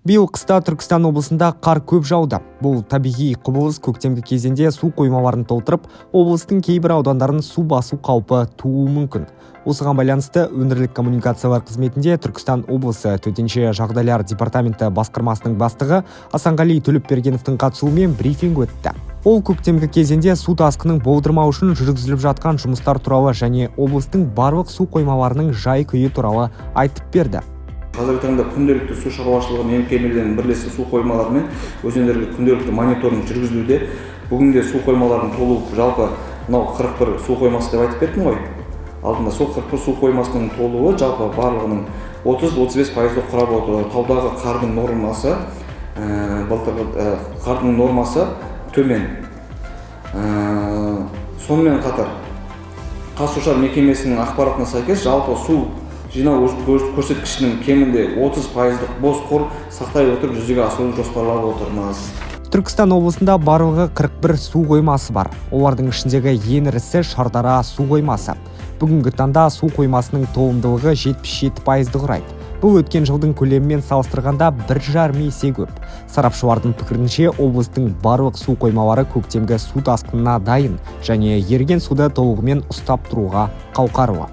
Биыл қыста Түркістан облысында қар көп жауды. Бұл табиғи құбылыс көктемгі кезеңде су қоймаларын толтырып, облыстың кейбір аудандарын су басу қаупі тууы мүмкін. Осыған байланысты өңірлік коммуникациялар қызметінде Түркістан облысы төтенше жағдайлар департаменті басқармасының бастығы Асанғали Төлепбергеновтың қатысуымен брифинг өтті. Ол көктемгі кезеңде су тасқынын болдырмау үшін жүргізіліп жатқан жұмыстар туралы және облыстың барлық су қоймаларының жай-күйі туралы айтып берді. Қазіргі таңда күнделікті су шаруашылығы мекемелерінің бірлесіп су қоймалары мен өзендерге күнделікті мониторинг жүргізілуде. Бүгінде су қоймаларының толуы жалпы мынау 41 су қоймасы деп айтып бердім ғой. Алдында сол 41 су қоймасының толуы жалпы барлығының 30-35% құрап отыр. Таудағы қардың нормасы, былтырғы қардың нормасы төмен. Сонымен қатар Қазсушар мекемесінің ақпаратына сәйкес жалпы су жинау көрсеткішінің кемінде 30% бос қор сақтай отырып жүзеге асыруды жоспарлап отырмыз. Түркістан облысында барлығы 41 су қоймасы бар. Олардың ішіндегі ең ірісі Шардара су қоймасы. Бүгінгі таңда су қоймасының толымдылығы 77% құрайды. Бұл өткен жылдың көлемімен салыстырғанда 1,5 есе көп. Сарапшылардың пікірінше, облыстың барлық су қоймалары көктемгі су тасқынына дайын және еріген суды толығымен ұстап тұруға қауқарлы.